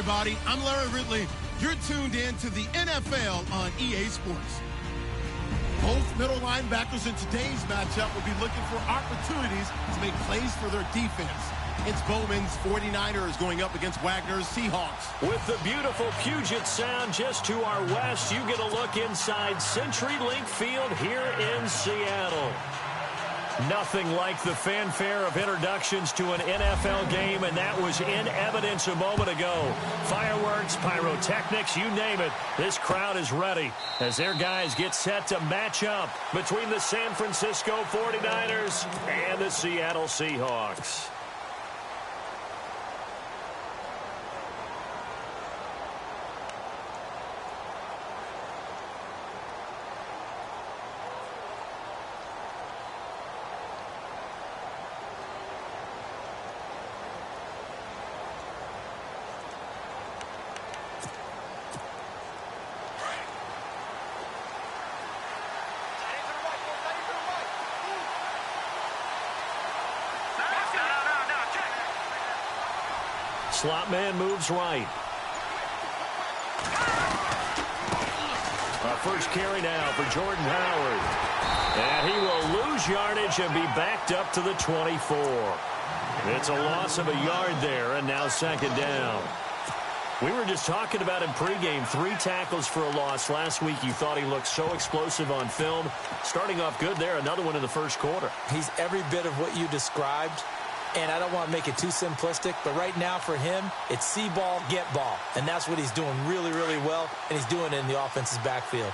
everybody. I'm Larry Ridley. You're tuned in to the NFL on EA Sports. Both middle linebackers in today's matchup will be looking for opportunities to make plays for their defense. It's Bowman's 49ers going up against Wagner's Seahawks. With the beautiful Puget Sound just to our west, you get a look inside CenturyLink Field here in Seattle. Nothing like the fanfare of introductions to an NFL game, and that was in evidence a moment ago. Fireworks, pyrotechnics, you name it. This crowd is ready as their guys get set to match up between the San Francisco 49ers and the Seattle Seahawks. Slot man moves right. Our first carry now for Jordan Howard. And he will lose yardage and be backed up to the 24. It's a loss of a yard there, and now second down. We were just talking about in pregame, 3 tackles for a loss. Last week you thought he looked so explosive on film. Starting off good there, another one in the first quarter. He's every bit of what you described. And I don't want to make it too simplistic, but right now for him, it's see ball, get ball. And that's what he's doing really, really well, and he's doing it in the offense's backfield.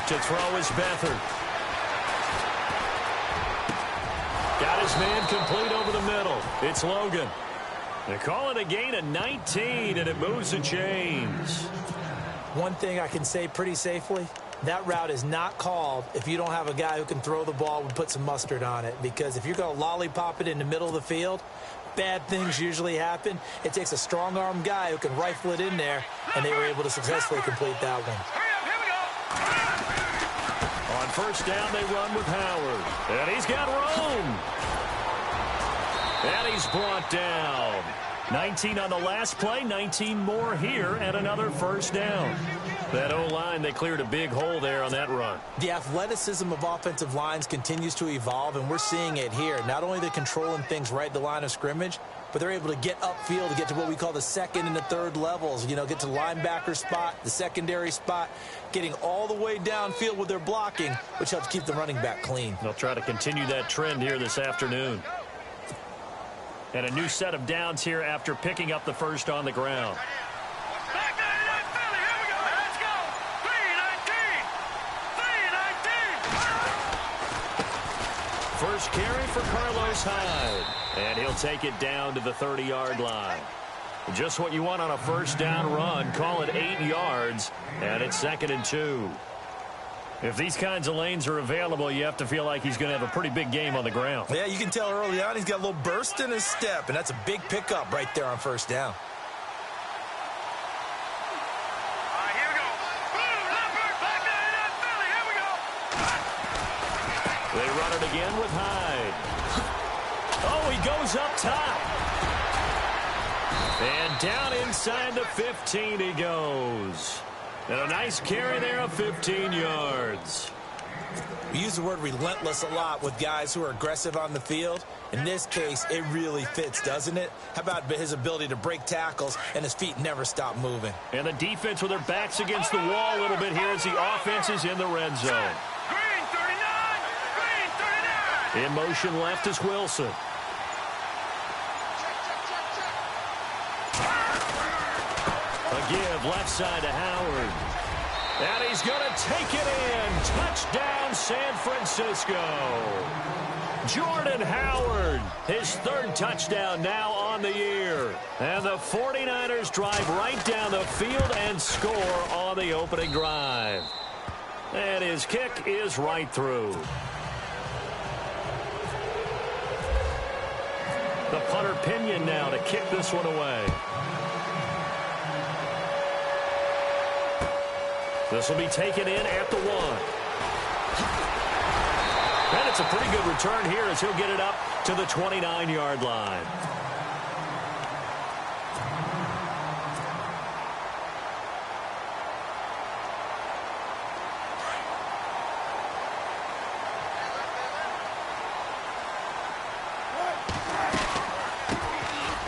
To throw is Beathard. Got his man complete over the middle. It's Logan. They call it a gain of 19, and it moves the chains. One thing I can say pretty safely, that route is not called if you don't have a guy who can throw the ball and put some mustard on it. Because if you're going to lollipop it in the middle of the field, bad things usually happen. It takes a strong-arm guy who can rifle it in there, and they were able to successfully complete that one. On first down, they run with Howard. And he's got room. And he's brought down. 19 on the last play, 19 more here, and another first down. That O-line, they cleared a big hole there on that run. The athleticism of offensive lines continues to evolve, and we're seeing it here. Not only are they controlling things right at the line of scrimmage, but they're able to get upfield to get to what we call the second and the third levels. You know, get to the linebacker spot, the secondary spot, getting all the way downfield with their blocking, which helps keep the running back clean. They'll try to continue that trend here this afternoon. And a new set of downs here after picking up the first on the ground. First carry for Carlos Hyde. And he'll take it down to the 30-yard line. Just what you want on a first down run. Call it 8 yards. And it's 2nd and 2. If these kinds of lanes are available, you have to feel like he's going to have a pretty big game on the ground. Yeah, you can tell early on he's got a little burst in his step, and that's a big pickup right there on first down. Here we go. They run it again with Hyde. Oh, he goes up top. And down inside the 15 he goes. And a nice carry there of 15 yards. We use the word relentless a lot with guys who are aggressive on the field. In this case, it really fits, doesn't it? How about his ability to break tackles and his feet never stop moving? And the defense with their backs against the wall a little bit here as the offense is in the red zone. Green 39! Green 39! In motion left is Wilson. A give left side to Howard. And he's going to take it in. Touchdown, San Francisco. Jordan Howard, his 3rd touchdown now on the year. And the 49ers drive right down the field and score on the opening drive. And his kick is right through. The punter Pinion now to kick this one away. This will be taken in at the 1. And it's a pretty good return here as he'll get it up to the 29-yard line.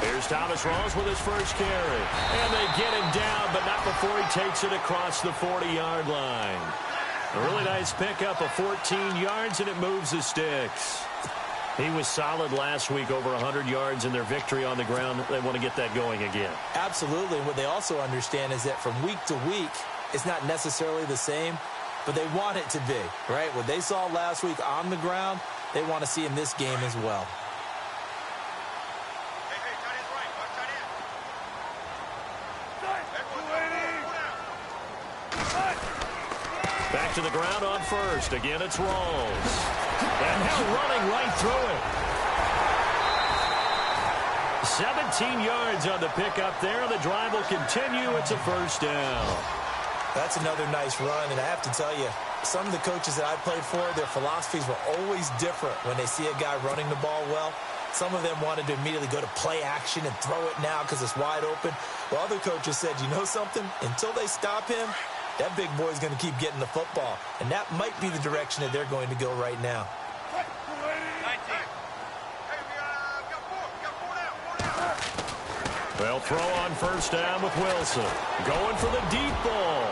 Here's Thomas Rawls with his first carry. And they get him down, but not before he takes it across the 40-yard line. A really nice pickup of 14 yards, and it moves the sticks. He was solid last week, over 100 yards in their victory on the ground. They want to get that going again. Absolutely. And what they also understand is that from week to week, it's not necessarily the same, but they want it to be, right? What they saw last week on the ground, they want to see in this game as well. Back to the ground on first. Again, it's Rawls. And now running right through it. 17 yards on the pickup there. The drive will continue. It's a first down. That's another nice run, and I have to tell you, some of the coaches that I played for, their philosophies were always different when they see a guy running the ball well. Some of them wanted to immediately go to play action and throw it now because it's wide open. While other coaches said, you know something? Until they stop him, that big boy's going to keep getting the football. And that might be the direction that they're going to go right now. They'll throw on first down with Wilson. Going for the deep ball.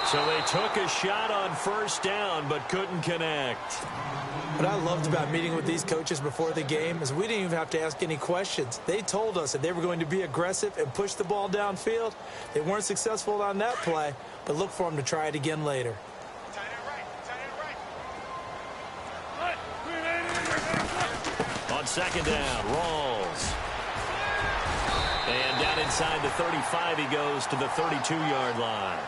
So they took a shot on first down but couldn't connect. What I loved about meeting with these coaches before the game is we didn't even have to ask any questions. They told us that they were going to be aggressive and push the ball downfield. They weren't successful on that play, but look for them to try it again later. On second down, Rawls. And down inside the 35, he goes to the 32-yard line.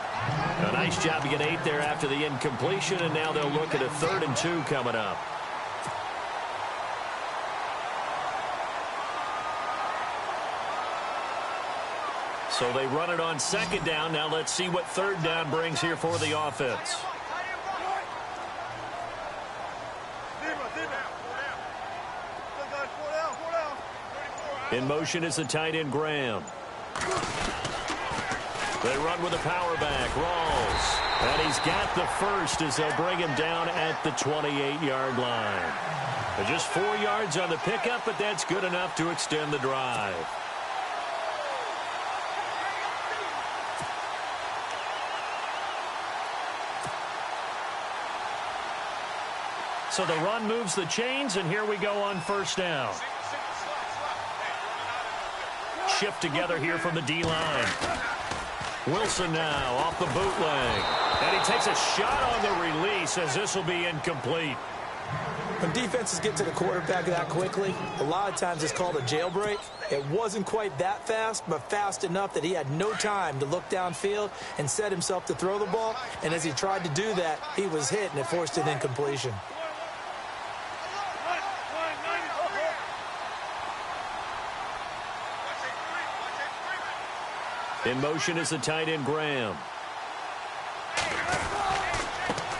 A nice job to get 8 there after the incompletion, and now they'll look at a 3rd and 2 coming up. So they run it on second down. Now let's see what third down brings here for the offense. In motion is the tight end, Graham. They run with a power back, Rawls. And he's got the first as they'll bring him down at the 28-yard line. Just 4 yards on the pickup, but that's good enough to extend the drive. So the run moves the chains, and here we go on first down. Shift together here from the D-line. Wilson now off the bootleg. And he takes a shot on the release as this will be incomplete. When defenses get to the quarterback that quickly, a lot of times it's called a jailbreak. It wasn't quite that fast, but fast enough that he had no time to look downfield and set himself to throw the ball. And as he tried to do that, he was hit, and it forced an incompletion. In motion is the tight end, Graham.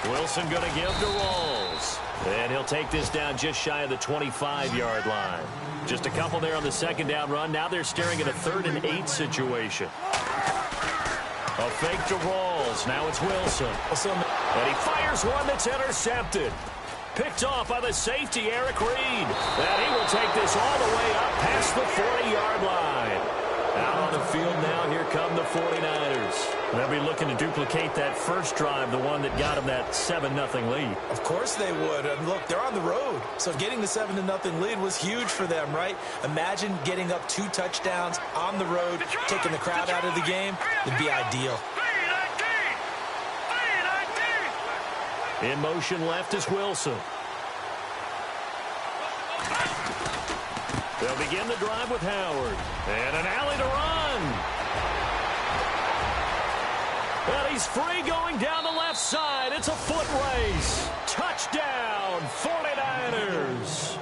Wilson going to give to Rawls. And he'll take this down just shy of the 25-yard line. Just a couple there on the second down run. Now they're staring at a 3rd and 8 situation. A fake to Rawls. Now it's Wilson. And he fires one that's intercepted. Picked off by the safety, Eric Reed. And he will take this all the way up past the 40-yard line. Out on the field now, here come the 49ers. They'll be looking to duplicate that first drive, the one that got them that 7-0 lead. Of course they would. And look, they're on the road. So getting the 7-0 lead was huge for them, right? Imagine getting up 2 touchdowns on the road, taking the crowd out of the game. It'd be ideal. In motion left is Wilson. They'll begin the drive with Howard. And an alley to run. And he's free going down the left side. It's a foot race. Touchdown, 49ers.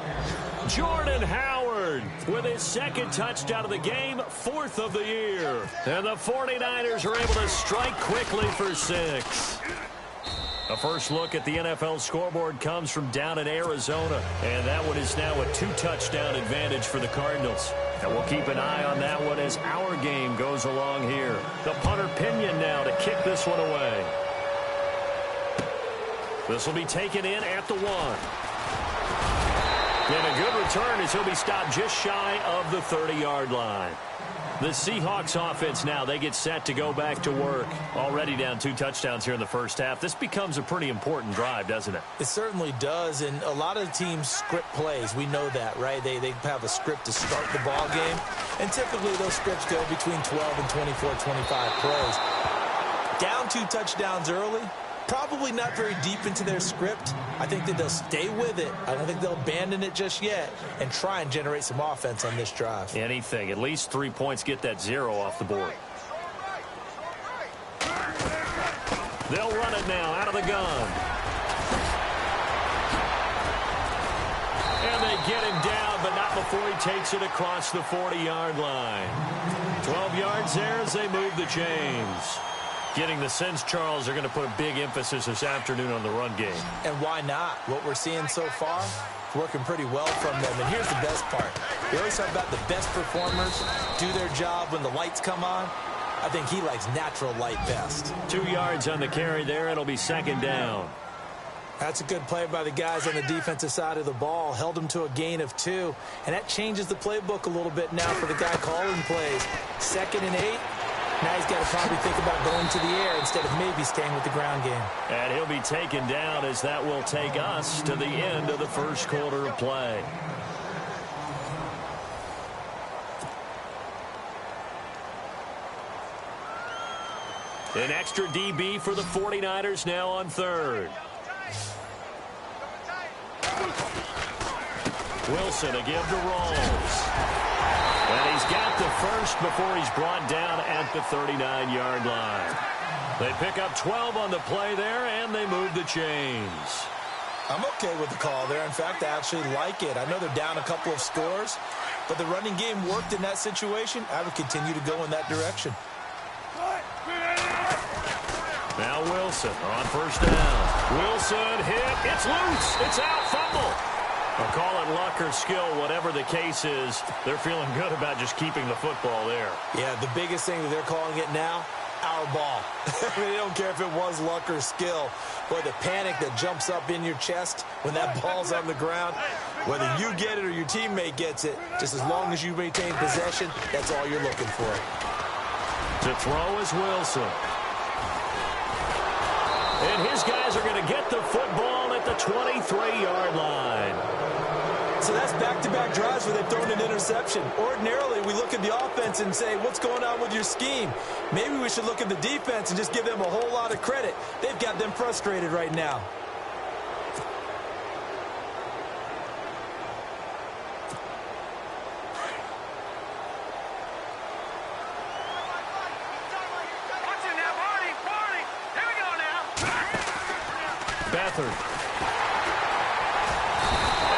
Jordan Howard with his second touchdown of the game, 4th of the year. And the 49ers are able to strike quickly for 6. A first look at the NFL scoreboard comes from down in Arizona. And that one is now a 2-touchdown advantage for the Cardinals. And we'll keep an eye on that one as our game goes along here. The punter Pinion now to kick this one away. This will be taken in at the 1. And a good return as he'll be stopped just shy of the 30-yard line. The Seahawks offense now, they get set to go back to work. Already down 2 touchdowns here in the first half. This becomes a pretty important drive, doesn't it? It certainly does, and a lot of teams script plays. We know that, right? They have a script to start the ball game, and typically those scripts go between 12 and 24, 25 plays. Down 2 touchdowns early, probably not very deep into their script. I think that they'll stay with it. I don't think they'll abandon it just yet and try and generate some offense on this drive. Anything. At least 3 points, get that 0 off the board. They'll run it now out of the gun. And they get him down, but not before he takes it across the 40-yard line. 12 yards there as they move the chains. Getting the sense, Charles, are going to put a big emphasis this afternoon on the run game. And why not? What we're seeing so far, working pretty well from them. And here's the best part. We always talk about the best performers do their job when the lights come on. I think he likes natural light best. 2 yards on the carry there. It'll be 2nd down. That's a good play by the guys on the defensive side of the ball. Held them to a gain of 2. And that changes the playbook a little bit now for the guy calling plays. 2nd and 8. Now he's got to probably think about going to the air instead of maybe staying with the ground game. And he'll be taken down as that will take us to the end of the first quarter of play. An extra DB for the 49ers now on 3rd. Wilson to give to Rawls. And he's got the first before he's brought down at the 39-yard line. They pick up 12 on the play there, and they move the chains. I'm okay with the call there. In fact, I actually like it. I know they're down a couple of scores, but the running game worked in that situation. I would continue to go in that direction. Now Wilson on 1st down. Wilson hit. It's loose. It's out. Fumble. I'll call it luck or skill, whatever the case is. They're feeling good about just keeping the football there. Yeah, the biggest thing that they're calling it now, our ball. I mean, they don't care if it was luck or skill. Boy, the panic that jumps up in your chest when that ball's on the ground, whether you get it or your teammate gets it, just as long as you maintain possession, that's all you're looking for. To throw is Wilson. And his guys are going to get the football at the 23-yard line. So that's back-to-back drives where they've thrown an interception. Ordinarily, we look at the offense and say, what's going on with your scheme? Maybe we should look at the defense and just give them a whole lot of credit. They've got them frustrated right now. Beathard.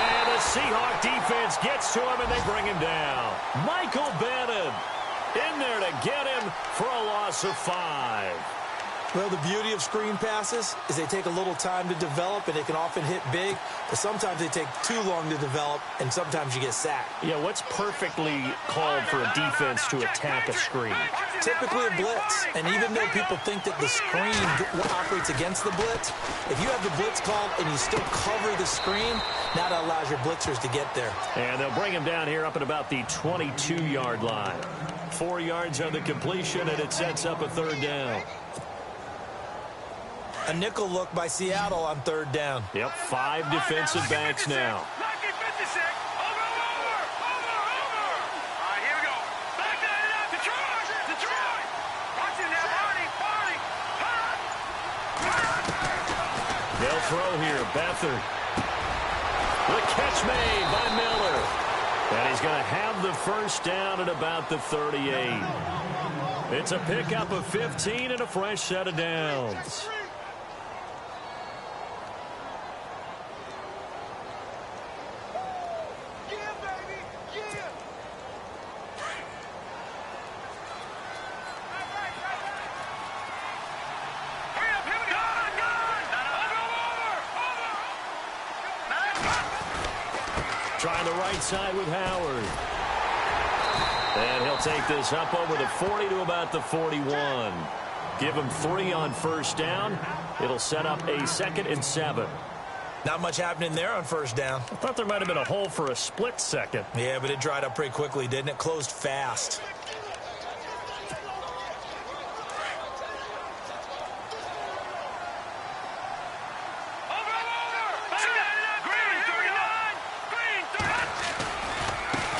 And the Seahawk defense gets to him, and they bring him down. Michael Bannon in there to get him for a loss of 5. Well, the beauty of screen passes is they take a little time to develop, and they can often hit big, but sometimes they take too long to develop, and sometimes you get sacked. Yeah, what's perfectly called for a defense to attack a screen? Typically a blitz, and even though people think that the screen operates against the blitz, if you have the blitz called and you still cover the screen, now that allows your blitzers to get there. And they'll bring him down here up at about the 22-yard line. 4 yards on the completion, and it sets up a 3rd down. A nickel look by Seattle on 3rd down. Yep, 5 defensive backs now. They'll throw here. Beathard. The catch made by Miller. And he's going to have the first down at about the 38. It's a pickup of 15 and a fresh set of downs. right side with Howard. And he'll take this up over the 40 to about the 41. Give him 3 on first down. It'll set up a 2nd and 7. Not much happening there on first down. I thought there might have been a hole for a split second. Yeah, but it dried up pretty quickly, didn't it? Closed fast.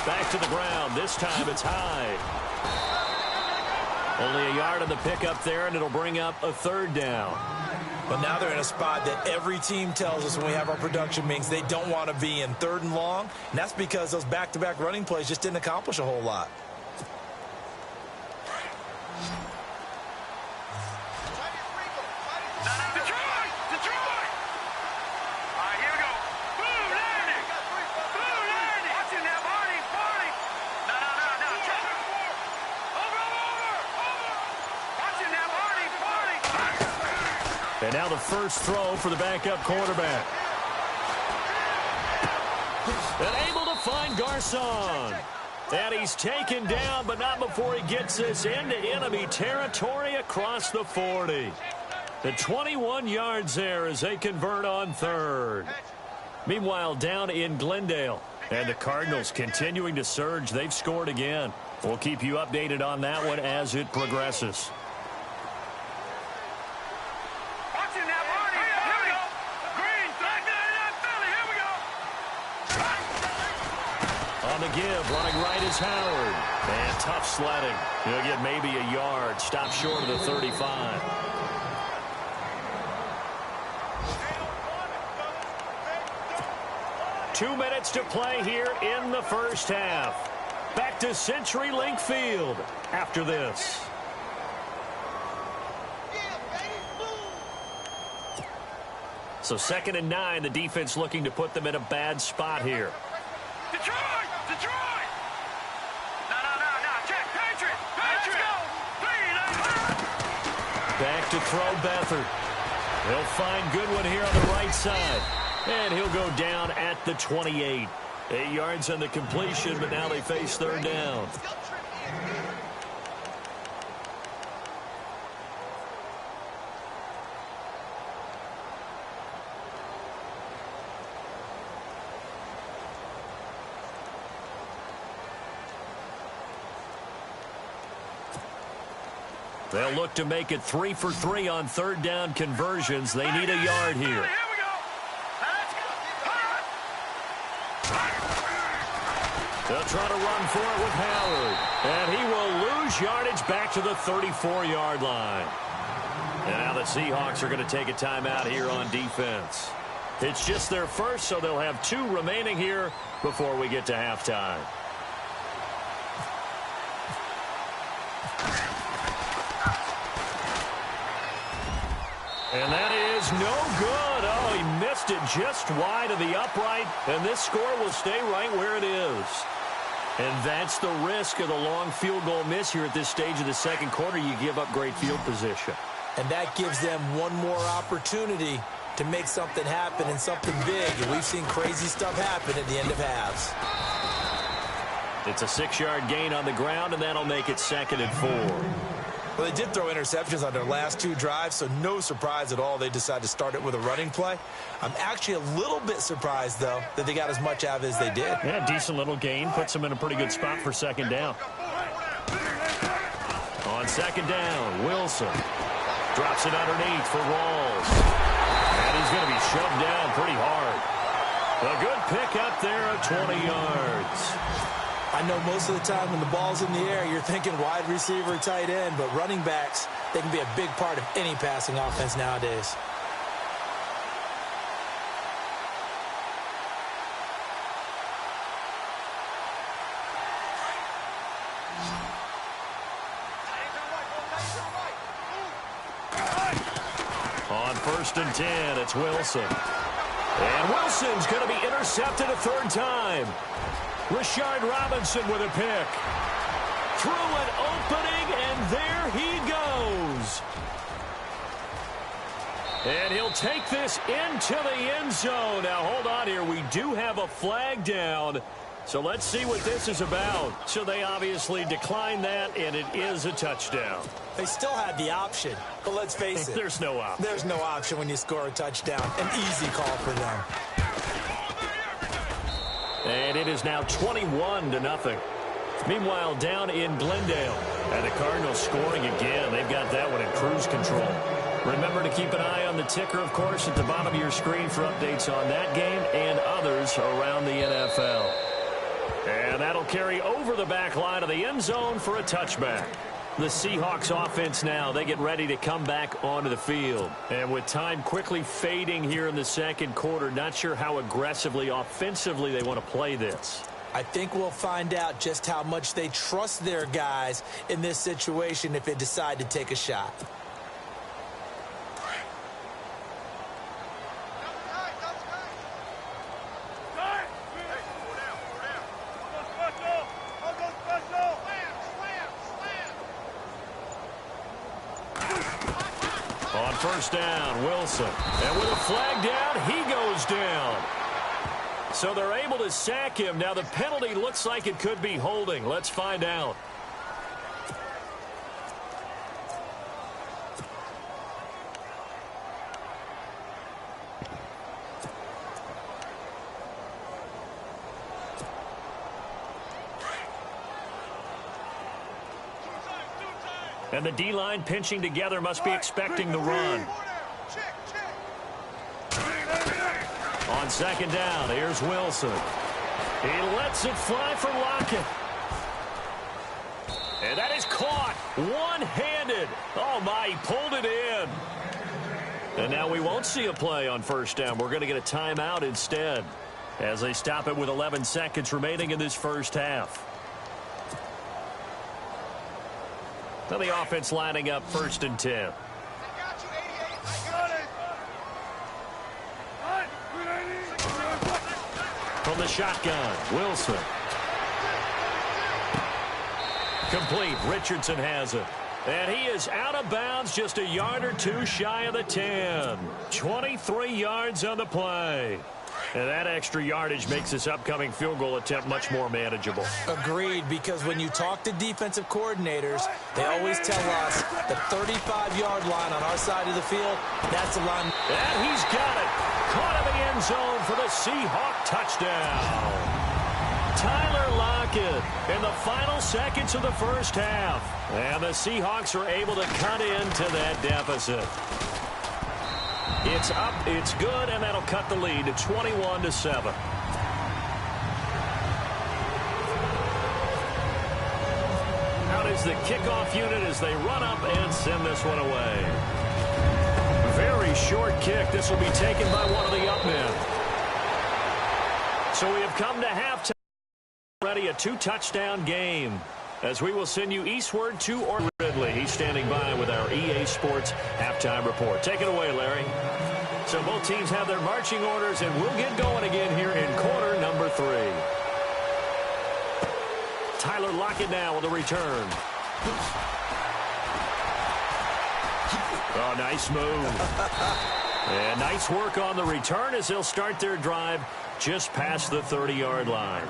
Back to the ground. This time it's high. Only a yard on the pickup there, and it'll bring up a 3rd down. But now they're in a spot that every team tells us when we have our production meetings they don't want to be in, 3rd and long. And that's because those back-to-back running plays just didn't accomplish a whole lot. And now the first throw for the backup quarterback. And able to find Garcon. And he's taken down, but not before he gets this into enemy territory across the 40. The 21 yards there as they convert on 3rd. Meanwhile, down in Glendale. And the Cardinals continuing to surge. They've scored again. We'll keep you updated on that one as it progresses. On the give, running right is Howard. And tough sledding. He'll get maybe a yard. Stop short of the 35. Two minutes to play here in the first half. Back to CenturyLink Field after this. So 2nd and 9, the defense looking to put them in a bad spot here. Detroit! No, check, Patriot! Back to throw Beathard. He'll find Goodwin here on the right side. And he'll go down at the 28. 8 yards on the completion, but now they face 3rd down. They'll look to make it 3 for 3 on 3rd down conversions. They need a yard here. They'll try to run for it with Howard. And he will lose yardage back to the 34-yard line. And now the Seahawks are going to take a timeout here on defense. It's just their first, so they'll have 2 remaining here before we get to halftime. And that is no good. Oh, he missed it just wide of the upright, and this score will stay right where it is. And that's the risk of the long field goal miss here at this stage of the second quarter. You give up great field position. And that gives them one more opportunity to make something happen and something big. And we've seen crazy stuff happen at the end of halves. It's a 6-yard gain on the ground, and that'll make it 2nd and 4. Well, they did throw interceptions on their last 2 drives, so no surprise at all they decided to start it with a running play. I'm actually a little bit surprised, though, that they got as much out of it as they did. Yeah, decent little gain. Puts them in a pretty good spot for 2nd down. On 2nd down, Wilson drops it underneath for Rawls. And he's going to be shoved down pretty hard. A good pick up there at 20 yards. I know most of the time when the ball's in the air, you're thinking wide receiver, tight end, but running backs, they can be a big part of any passing offense nowadays. On 1st and 10, it's Wilson. And Wilson's going to be intercepted a 3rd time. Rashard Robinson with a pick. Through an opening, and there he goes. And he'll take this into the end zone. Now, hold on here. We do have a flag down. So let's see what this is about. So they obviously declined that, and it is a touchdown. They still had the option, but let's face it. There's no option. There's no option when you score a touchdown. An easy call for them. And it is now 21-0. Meanwhile, down in Glendale, and the Cardinals scoring again. They've got that one in cruise control. Remember to keep an eye on the ticker, of course, at the bottom of your screen for updates on that game and others around the NFL. And that'll carry over the back line of the end zone for a touchback. The Seahawks offense now, they get ready to come back onto the field. And with time quickly fading here in the second quarter, not sure how aggressively, offensively they want to play this. I think we'll find out just how much they trust their guys in this situation if they decide to take a shot. On first down, Wilson. And with a flag down, he goes down. So they're able to sack him. Now the penalty looks like it could be holding. Let's find out. And the D-line pinching together must be expecting the run. On second down, here's Wilson. He lets it fly for Lockett. And that is caught one-handed. Oh, my, he pulled it in. And now we won't see a play on first down. We're going to get a timeout instead as they stop it with 11 seconds remaining in this first half. Now the offense lining up first and 10. From the shotgun, Wilson. Complete. Richardson has it. And he is out of bounds just a yard or two shy of the 10. 23 yards on the play. And that extra yardage makes this upcoming field goal attempt much more manageable. Agreed, because when you talk to defensive coordinators, they always tell us the 35-yard line on our side of the field, that's the line. And he's got it. Caught in the end zone for the Seahawk touchdown. Tyler Lockett in the final seconds of the first half. And the Seahawks are able to cut into that deficit. It's up, it's good, and that'll cut the lead to 21-7. Out is the kickoff unit as they run up and send this one away. Very short kick. This will be taken by one of the up men. So we have come to halftime. Already a two-touchdown game. As we will send you eastward to Ridley. He's standing by with our EA Sports halftime report. Take it away, Larry. So both teams have their marching orders, and we'll get going again here in quarter number 3. Tyler Lockett now with the return. Oh, nice move. And nice work on the return as they'll start their drive just past the 30-yard line.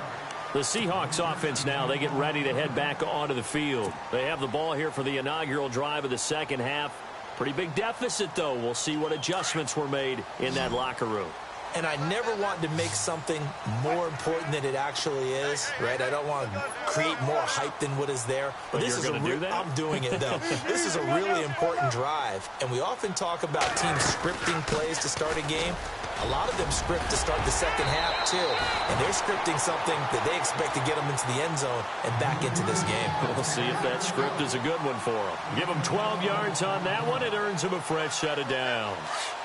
The Seahawks offense now, they get ready to head back onto the field. They have the ball here for the inaugural drive of the second half. Pretty big deficit, though. We'll see what adjustments were made in that locker room. And I never want to make something more important than it actually is, right? I don't want to create more hype than what is there. But this is going to do that? I'm doing it, though. This is a really important drive. And we often talk about teams scripting plays to start a game. A lot of them script to start the second half, too. And they're scripting something that they expect to get them into the end zone and back into this game. We'll see if that script is a good one for them. Give them 12 yards on that one. It earns them a fresh set of downs.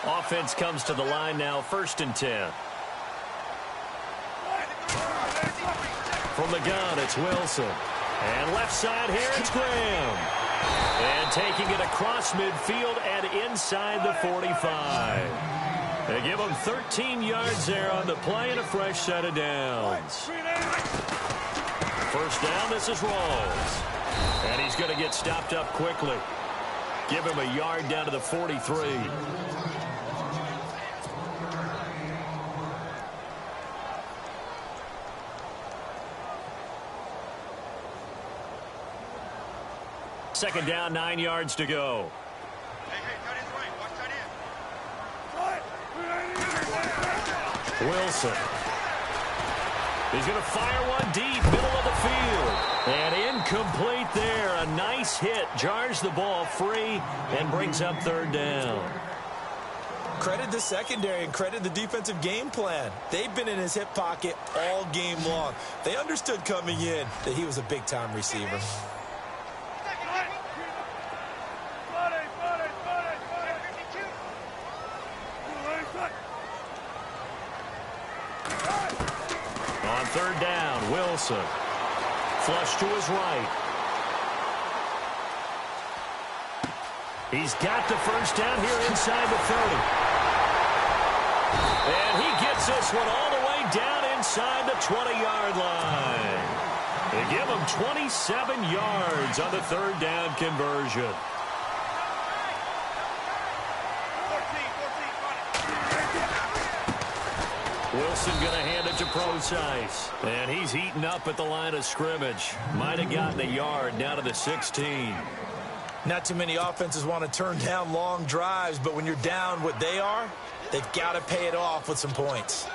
Offense comes to the line now, first and 10. From the gun, it's Wilson. And left side here, it's Graham. And taking it across midfield and inside the 45. They give him 13 yards there on the play and a fresh set of downs. First down, this is Rawls. And he's going to get stopped up quickly. Give him a yard down to the 43. second down, 9 yards to go. Wilson. He's going to fire one deep, middle of the field. And incomplete there. A nice hit. Jars the ball free and brings up third down. Credit the secondary and credit the defensive game plan. They've been in his hip pocket all game long. They understood coming in that he was a big-time receiver. On third down, Wilson. Flush to his right. He's got the first down here inside the 30. And he gets this one all the way down inside the 20-yard line. They give him 27 yards on the third down conversion. Wilson going to hand it to Procise. And he's heating up at the line of scrimmage. Might have gotten a yard down to the 16. Not too many offenses want to turn down long drives, but when you're down what they are, they've got to pay it off with some points.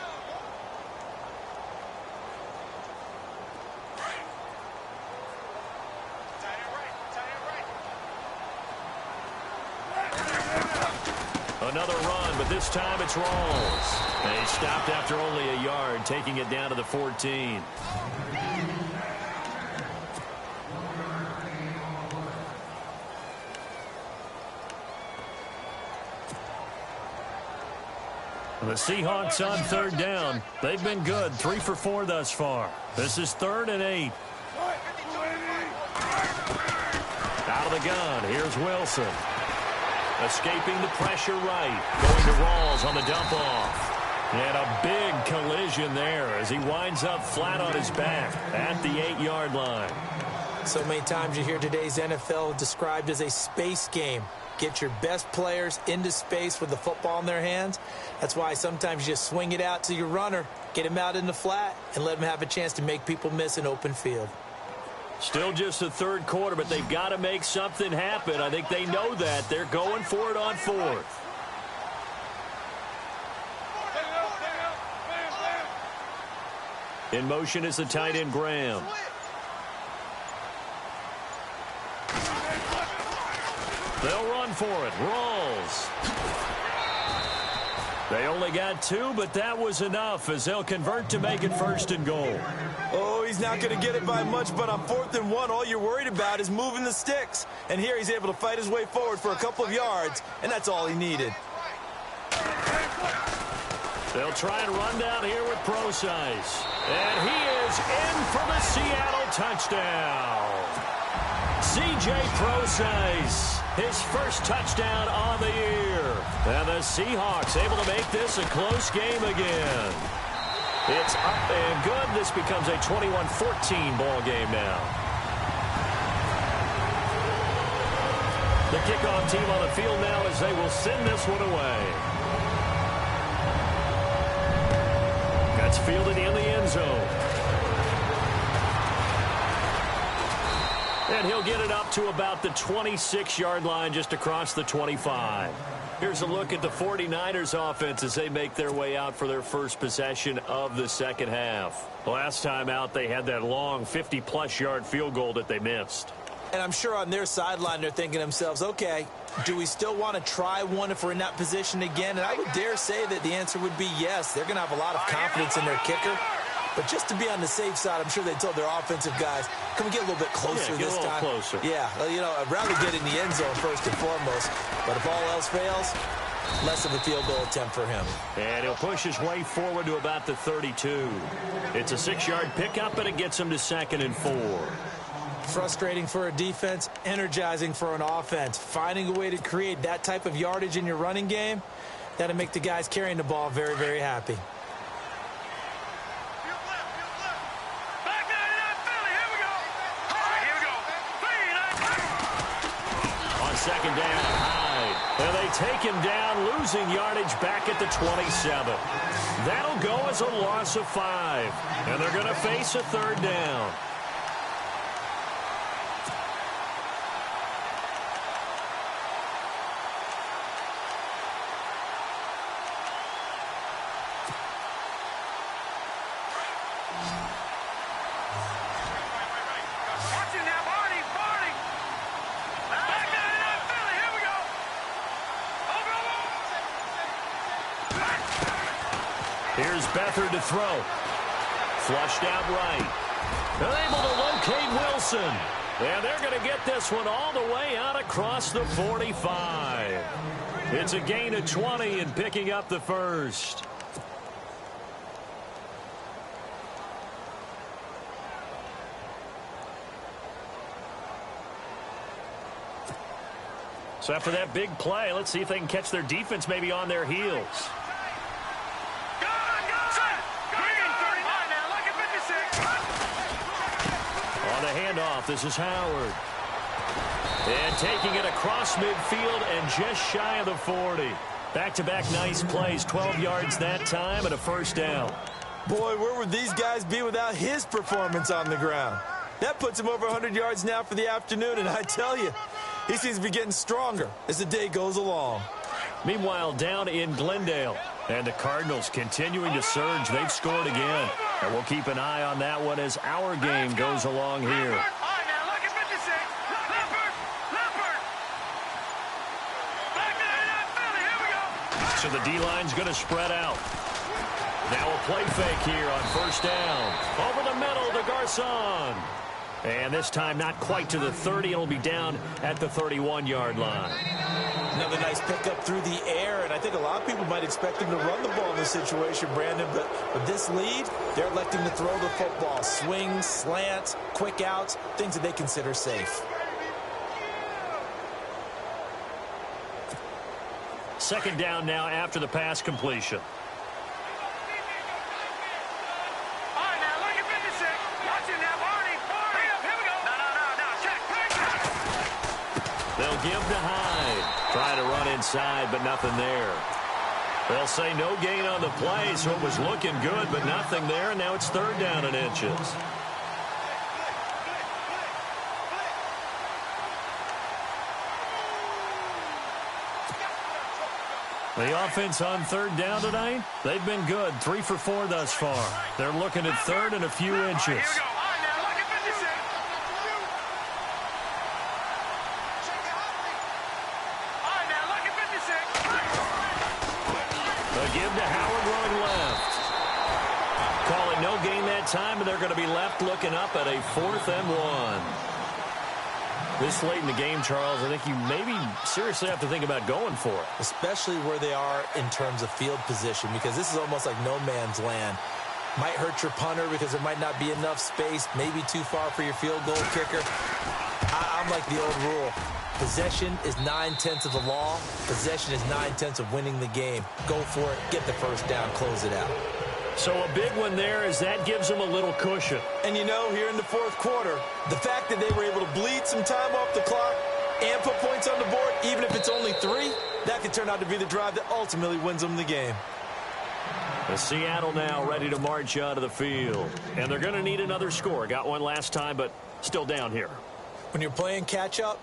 Another run, but this time it's Rawls. And he stopped after only a yard, taking it down to the 14. The Seahawks on third down. They've been good, 3 for 4 thus far. This is 3rd and 8. Out of the gun, here's Wilson. Escaping the pressure right. Going to Rawls on the dump-off. And a big collision there as he winds up flat on his back at the 8-yard line. So many times you hear today's NFL described as a space game. Get your best players into space with the football in their hands. That's why sometimes you just swing it out to your runner, get him out in the flat, and let him have a chance to make people miss an open field. Still just the third quarter, but they've got to make something happen. I think they know that. They're going for it on 4th. In motion is the tight end, Graham. They'll run for it. Rawls. They only got 2, but that was enough as they'll convert to make it 1st and goal. Oh, he's not going to get it by much, but on 4th and 1, all you're worried about is moving the sticks. And here he's able to fight his way forward for a couple of yards, and that's all he needed. They'll try and run down here with Procise. And he is in for the Seattle touchdown. C.J. Procise, his first touchdown on the year. And the Seahawks able to make this a close game again. It's up and good. This becomes a 21-14 ball game now. The kickoff team on the field now as they will send this one away. That's fielded in the end zone. And he'll get it up to about the 26-yard line just across the 25. Here's a look at the 49ers offense as they make their way out for their first possession of the second half. Last time out, they had that long 50-plus yard field goal that they missed. And I'm sure on their sideline they're thinking to themselves, okay, do we still want to try one if we're in that position again? And I would dare say that the answer would be yes. They're going to have a lot of confidence in their kicker. But just to be on the safe side, I'm sure they told their offensive guys, can we get a little bit closer this time? Closer. Yeah, you know, I'd rather get in the end zone first and foremost. But if all else fails, less of a field goal attempt for him. And he'll push his way forward to about the 32. It's a 6-yard pickup, and it gets him to 2nd and 4. Frustrating for a defense, energizing for an offense. Finding a way to create that type of yardage in your running game, that'll make the guys carrying the ball very, very happy. Second down, Hyde. And they take him down, losing yardage back at the 27. That'll go as a loss of 5. And they're going to face a 3rd down. Here's Beathard to throw. Flushed out right. They're able to locate Wilson. And they're going to get this one all the way out across the 45. It's a gain of 20 and picking up the first. So after that big play, let's see if they can catch their defense maybe on their heels. On the handoff, this is Howard. And taking it across midfield and just shy of the 40. Back-to-back nice plays, 12 yards that time and a first down. Boy, where would these guys be without his performance on the ground? That puts him over 100 yards now for the afternoon, and I tell you, he seems to be getting stronger as the day goes along. Meanwhile, down in Glendale, and the Cardinals continuing to surge. They've scored again, and we'll keep an eye on that one as our game goes along here. So the D-line's going to spread out. Now a play fake here on first down. Over the middle to Garcon. And this time not quite to the 30. It'll be down at the 31-yard line. Another nice pickup through the air, and I think a lot of people might expect him to run the ball in this situation, Brandon, but with this lead, they're electing to throw the football. Swings, slants, quick outs, things that they consider safe. Second down now after the pass completion. They'll give to Hyde. Trying to run inside, but nothing there. They'll say no gain on the play, so it was looking good, but nothing there, and now it's third down and inches. The offense on third down tonight, they've been good. 3 for 4 thus far. They're looking at third and a few inches. Give to Howard running left. Call it no gain that time, and they're going to be left looking up at a 4th and 1. This late in the game, Charles, I think you maybe seriously have to think about going for it. Especially where they are in terms of field position, because this is almost like no man's land. Might hurt your punter because there might not be enough space, maybe too far for your field goal kicker. I'm like the old rule. Possession is 9/10 of the law. Possession is 9/10 of winning the game. Go for it. Get the first down. Close it out. So a big one there as that gives them a little cushion. And you know, here in the fourth quarter, the fact that they were able to bleed some time off the clock and put points on the board, even if it's only 3, that could turn out to be the drive that ultimately wins them the game. Seattle now ready to march out of the field. And they're going to need another score. Got one last time, but still down here. When you're playing catch-up,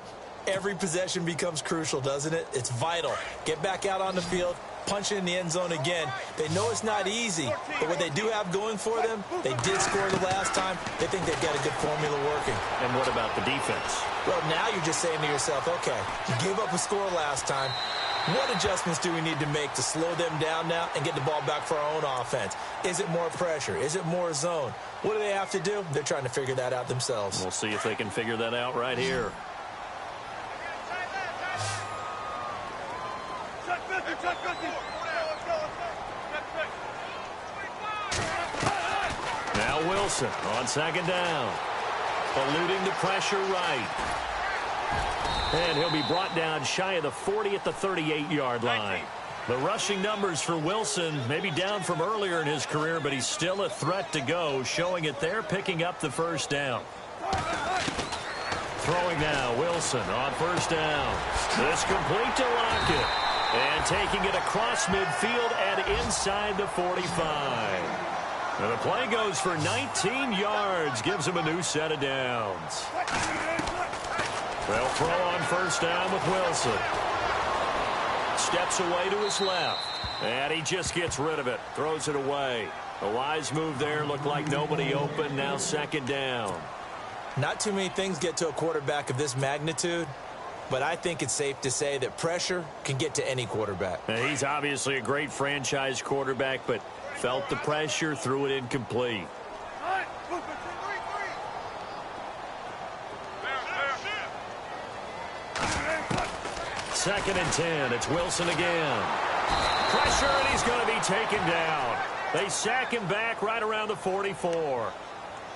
every possession becomes crucial, doesn't it? It's vital. Get back out on the field, punch it in the end zone again. They know it's not easy, but what they do have going for them, they did score the last time. They think they've got a good formula working. And what about the defense? Well, now you're just saying to yourself, okay, you gave up a score last time. What adjustments do we need to make to slow them down now and get the ball back for our own offense? Is it more pressure? Is it more zone? What do they have to do? They're trying to figure that out themselves. We'll see if they can figure that out right here. Now Wilson on second down. Eluding the pressure right. And he'll be brought down shy of the 40 at the 38-yard line. The rushing numbers for Wilson may be down from earlier in his career, but he's still a threat to go, showing it there, picking up the first down. Throwing now, Wilson on first down. This complete to Lockett. And taking it across midfield and inside the 45. And the play goes for 19 yards, gives him a new set of downs. They'll throw on first down with Wilson. Steps away to his left. And he just gets rid of it. Throws it away. A wise move there. Looked like nobody open. Now second down. Not too many things get to a quarterback of this magnitude, but I think it's safe to say that pressure can get to any quarterback. He's obviously a great franchise quarterback, but Felt the pressure, threw it incomplete. Second and 10. It's Wilson again. Pressure, and he's going to be taken down. They sack him back right around the 44.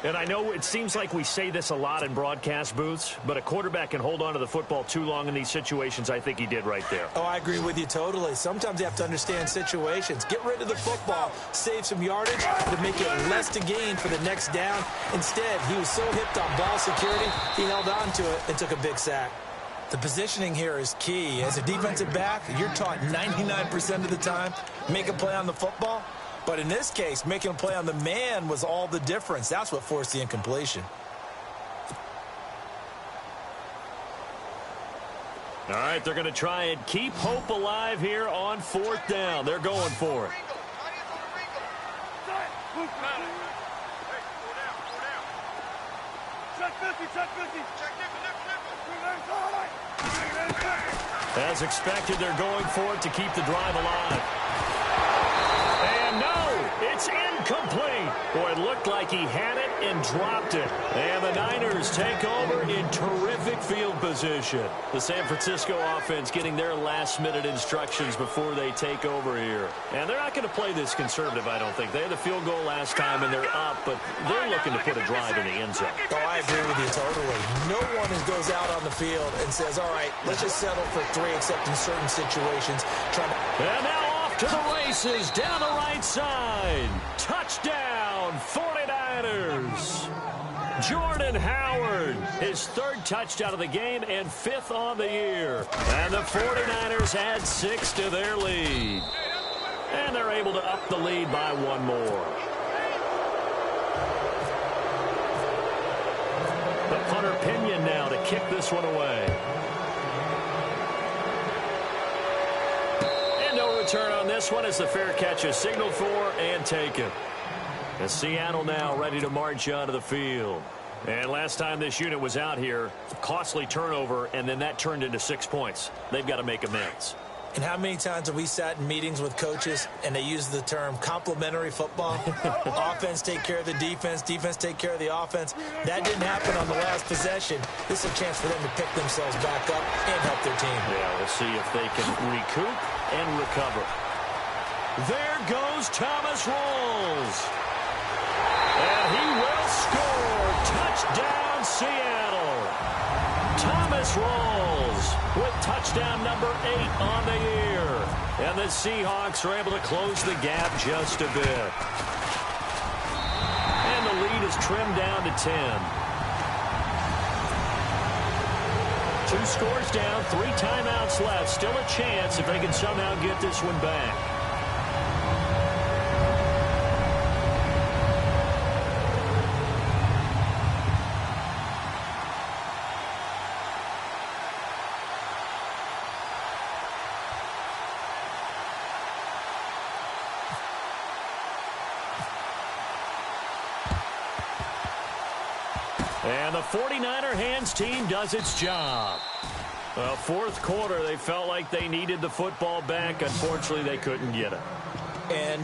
And I know it seems like we say this a lot in broadcast booths, but a quarterback can hold on to the football too long in these situations. I think he did right there. Oh, I agree with you totally. Sometimes you have to understand situations. Get rid of the football, save some yardage to make it less to gain for the next down. Instead, he was so hipped on ball security, he held on to it and took a big sack. The positioning here is key. As a defensive back, you're taught 99% of the time, make a play on the football. But in this case, making a play on the man was all the difference. That's what forced the incompletion. All right, they're going to try and keep hope alive here on fourth down. They're going for it. As expected, they're going for it to keep the drive alive. And no, it's incomplete. Boy, it looked like he had it and dropped it. And the Niners take over in terrific field position. The San Francisco offense getting their last-minute instructions before they take over here. And they're not going to play this conservative, I don't think. They had the field goal last time, and they're up, but they're looking to put a drive in the end zone. Oh, I agree with you totally. No one goes out on the field and says, all right, let's just settle for 3, except in certain situations. And now off to the races down the right side. Touchdown, 49ers. Jordan Howard, his 3rd touchdown of the game and 5th on the year. And the 49ers add 6 to their lead. And they're able to up the lead by 1 more. The punter Pinion now to kick this one away. And no return on this one as the fair catch is signaled for and taken. And Seattle now ready to march onto the field. And last time this unit was out here, costly turnover, and then that turned into 6 points. They've got to make amends. And how many times have we sat in meetings with coaches and they use the term complementary football? Offense take care of the defense, defense take care of the offense. That didn't happen on the last possession. This is a chance for them to pick themselves back up and help their team. Yeah, we'll see if they can recoup and recover. There goes Thomas Rawls. And he will score. Touchdown, Seattle. Thomas Rawls with touchdown number 8 on the year. And the Seahawks are able to close the gap just a bit. And the lead is trimmed down to 10. 2 scores down, 3 timeouts left. Still a chance if they can somehow get this one back. And the 49er hands team does its job. Well, 4th quarter, they felt like they needed the football back. Unfortunately, they couldn't get it. And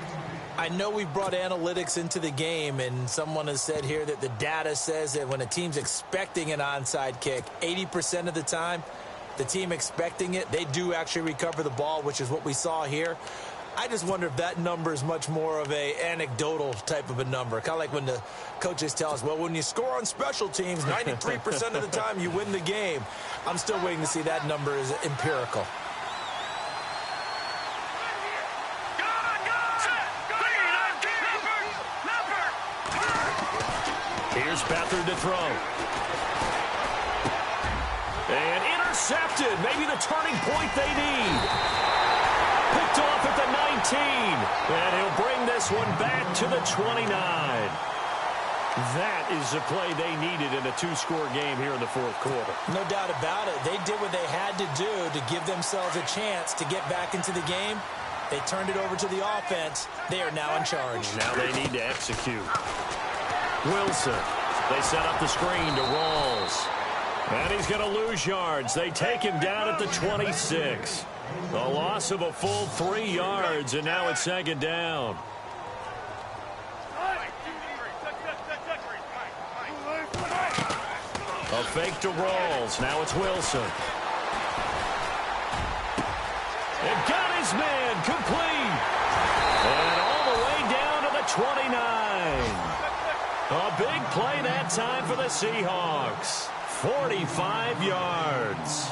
I know we brought analytics into the game, and someone has said here that the data says that when a team's expecting an onside kick, 80% of the time, the team expecting it, they do actually recover the ball, which is what we saw here. I just wonder if that number is much more of a anecdotal type of a number. Kind of like when the coaches tell us, well, when you score on special teams, 93% of the time you win the game. I'm still waiting to see that number is empirical. Here's Beathard to throw. And intercepted. Maybe the turning point they need. Picked off at the 19. And he'll bring this one back to the 29. That is the play they needed in a 2-score game here in the 4th quarter. No doubt about it. They did what they had to do to give themselves a chance to get back into the game. They turned it over to the offense. They are now in charge. Now they need to execute. Wilson. They set up the screen to Rawls. And he's going to lose yards. They take him down at the 26. A loss of a full 3 yards, and now it's 2nd down. A fake to Rawls. Now it's Wilson. And got his man complete. And all the way down to the 29. A big play that time for the Seahawks. 45 yards.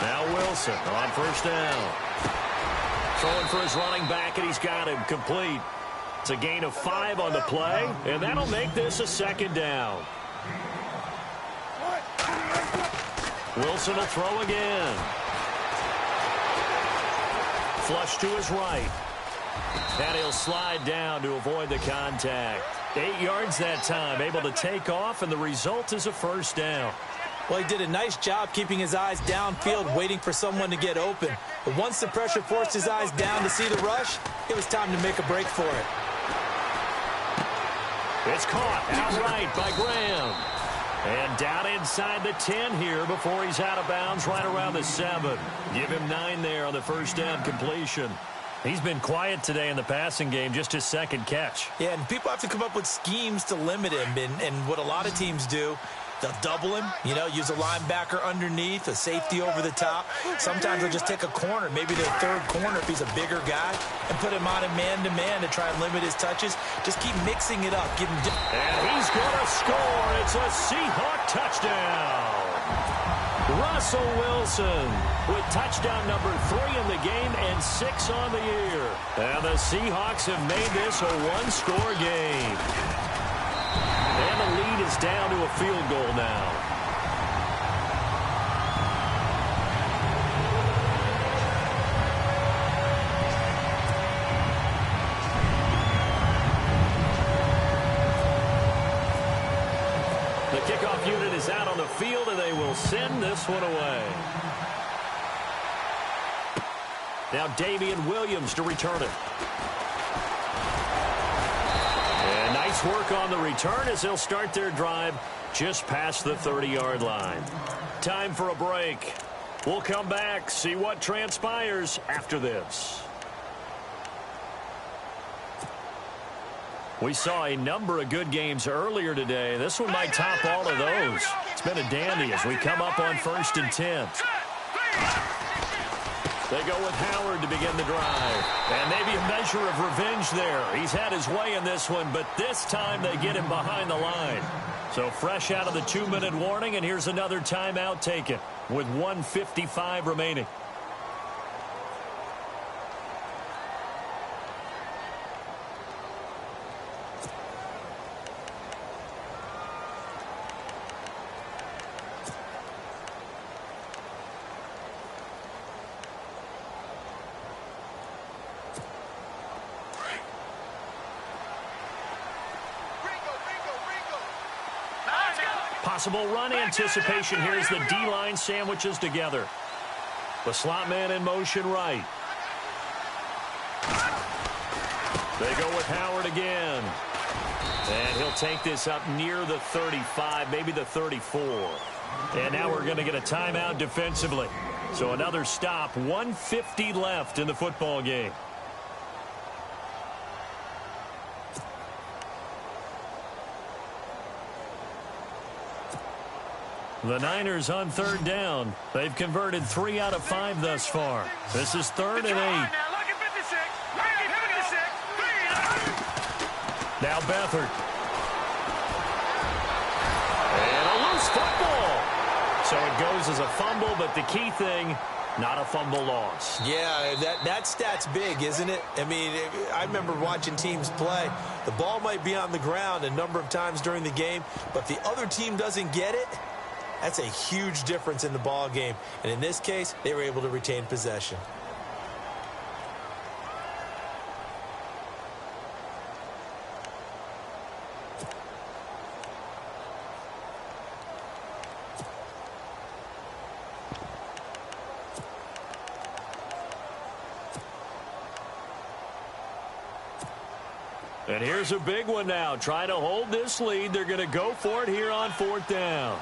Now Wilson on first down. Throwing for his running back, and he's got him complete. It's a gain of 5 on the play, and that'll make this a second down. Wilson will throw again. Flush to his right. And he'll slide down to avoid the contact. 8 yards that time, able to take off, and the result is a first down. Well, he did a nice job keeping his eyes downfield, waiting for someone to get open. But once the pressure forced his eyes down to see the rush, it was time to make a break for it. It's caught outright by Graham. And down inside the 10 here before he's out of bounds right around the 7. Give him 9 there on the first down completion. He's been quiet today in the passing game, just his second catch. Yeah, and people have to come up with schemes to limit him. And what a lot of teams do, they'll double him, use a linebacker underneath, a safety over the top. Sometimes they'll just take a corner, maybe their third corner if he's a bigger guy, and put him on a man-to-man to try and limit his touches. Just keep mixing it up. Give him. And he's going to score. It's a Seahawk touchdown. Russell Wilson with touchdown number 3 in the game and 6 on the year. And the Seahawks have made this a one-score game. And the lead is down to a field goal now. The kickoff unit is out on the field, and they will send this one away. Now Damian Williams to return it. And nice work on the return as they'll start their drive just past the 30-yard line. Time for a break. We'll come back, see what transpires after this. We saw a number of good games earlier today. This one might top all of those. It's been a dandy as we come up on 1st and 10. They go with Howard to begin the drive. And maybe a measure of revenge there. He's had his way in this one, but this time they get him behind the line. So fresh out of the 2-minute warning, and here's another timeout taken with 1:55 remaining. Possible run anticipation here as the D-line sandwiches together. The slot man in motion right. They go with Howard again. And he'll take this up near the 35, maybe the 34. And now we're going to get a timeout defensively. So another stop, 1:50 left in the football game. The Niners on 3rd down. They've converted 3 out of 5 thus far. This is 3rd and 8. Now Beathard. And a loose football. So it goes as a fumble, but the key thing, not a fumble loss. Yeah, that stat's big, isn't it? I mean, I remember watching teams play. The ball might be on the ground a number of times during the game, but if the other team doesn't get it, that's a huge difference in the ball game. And in this case, they were able to retain possession. And here's a big one now. Trying to hold this lead. They're going to go for it here on 4th down.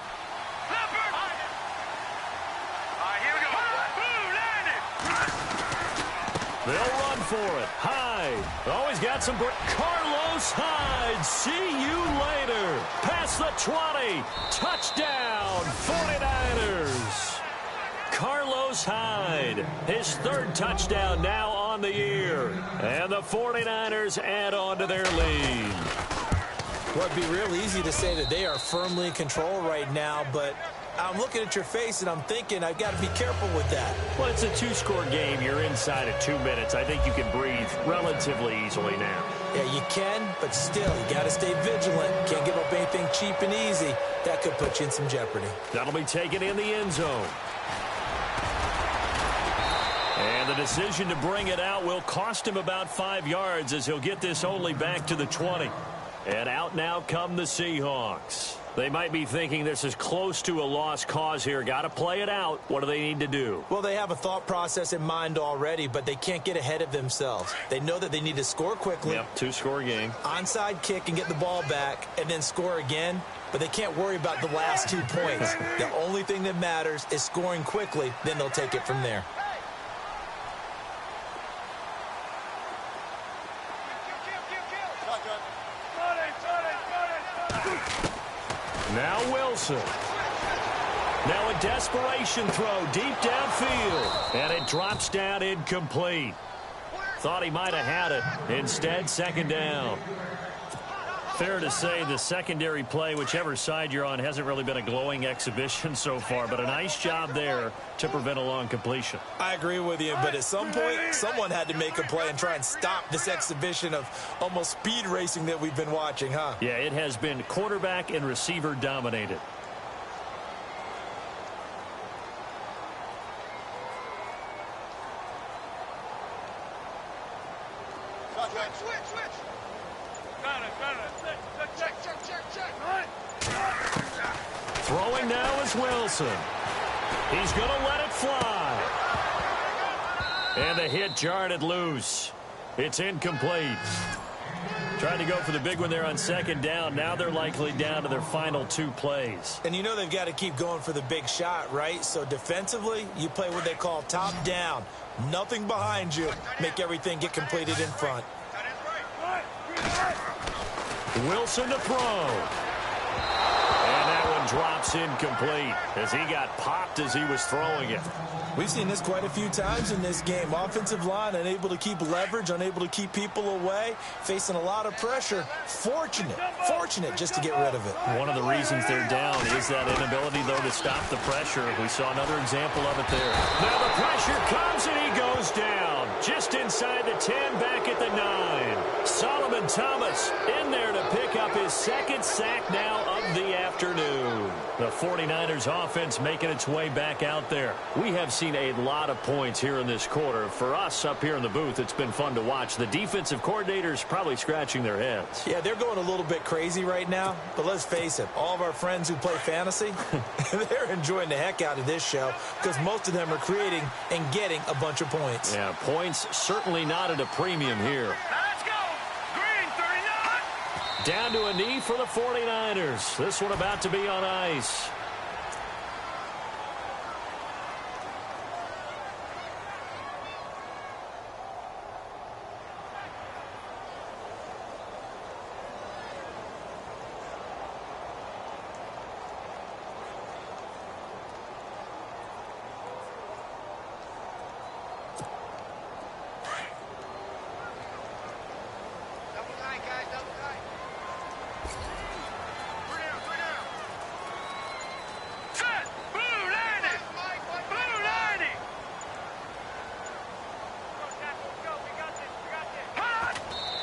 They'll run for it. Hyde. Oh, he's got some... Carlos Hyde. See you later. Past the 20. Touchdown, 49ers. Carlos Hyde. His third touchdown now on the year. And the 49ers add on to their lead. Well, it'd be real easy to say that they are firmly in control right now, but I'm looking at your face and I'm thinking I've got to be careful with that. Well, it's a two-score game. You're inside of 2 minutes. I think you can breathe relatively easily now. Yeah, you can, but still, you got to stay vigilant. Can't give up anything cheap and easy. That could put you in some jeopardy. That'll be taken in the end zone. And the decision to bring it out will cost him about 5 yards as he'll get this only back to the 20. And out now come the Seahawks. They might be thinking this is close to a lost cause here. Got to play it out. What do they need to do? Well, they have a thought process in mind already, but they can't get ahead of themselves. They know that they need to score quickly. Yep, two-score game. Onside kick and get the ball back and then score again, but they can't worry about the last 2 points. The only thing that matters is scoring quickly, then they'll take it from there. Now Wilson. Now a desperation throw deep downfield. And it drops down incomplete. Thought he might have had it. Instead, second down. Fair to say the secondary play, whichever side you're on, hasn't really been a glowing exhibition so far, but a nice job there to prevent a long completion. I agree with you, but at some point, someone had to make a play and try and stop this exhibition of almost speed racing that we've been watching, huh? Yeah, it has been quarterback and receiver dominated. Switch. Got it. Check. Throwing now is Wilson. He's going to let it fly. And the hit jarred it loose. It's incomplete. Trying to go for the big one there on second down. Now they're likely down to their final 2 plays. And you know they've got to keep going for the big shot, right? So defensively, you play what they call top down. Nothing behind you. Make everything get completed in front. Wilson to throw. And that one drops incomplete as he got popped as he was throwing it. We've seen this quite a few times in this game. Offensive line unable to keep leverage, unable to keep people away, facing a lot of pressure. Fortunate just to get rid of it. One of the reasons they're down is that inability, though, to stop the pressure. We saw another example of it there. Now the pressure comes and he goes down. Just inside the 10, back at the 9. Solomon Thomas in there to pick up his second sack now of the afternoon. The 49ers offense making its way back out there. We have seen a lot of points here in this quarter. For us up here in the booth, it's been fun to watch. The defensive coordinators probably scratching their heads. Yeah, they're going a little bit crazy right now, but let's face it, all of our friends who play fantasy, they're enjoying the heck out of this show because most of them are creating and getting a bunch of points. Yeah, points certainly not at a premium here. Let's go. Green 39. Down to a knee for the 49ers. This one about to be on ice.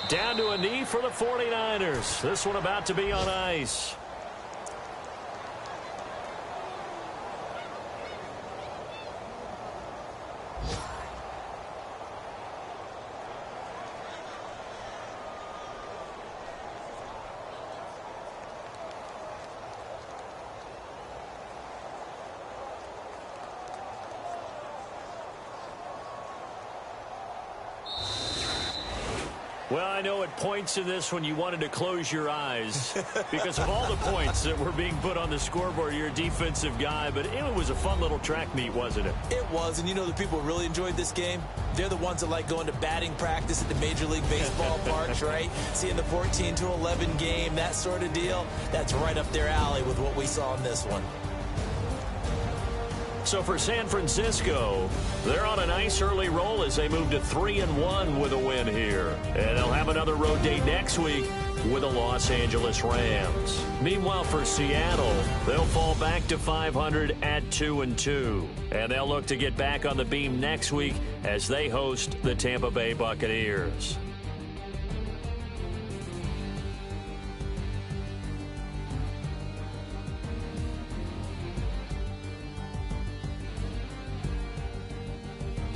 Down to a knee for the 49ers. This one about to be on ice. Well, I know at points in this when you wanted to close your eyes because of all the points that were being put on the scoreboard. You're a defensive guy, but it was a fun little track meet, wasn't it? It was, and you know the people who really enjoyed this game? They're the ones that like going to batting practice at the Major League Baseball parks, right? Seeing the 14-11 game, that sort of deal. That's right up their alley with what we saw in this one. So for San Francisco, they're on a nice early roll as they move to 3-1 with a win here. And they'll have another road date next week with the Los Angeles Rams. Meanwhile, for Seattle, they'll fall back to 500 at 2-2. And they'll look to get back on the beam next week as they host the Tampa Bay Buccaneers.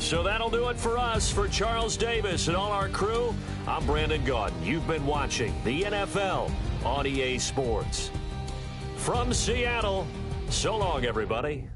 So that'll do it for us. For Charles Davis and all our crew, I'm Brandon Gaudin. You've been watching the NFL on EA Sports. From Seattle, so long, everybody.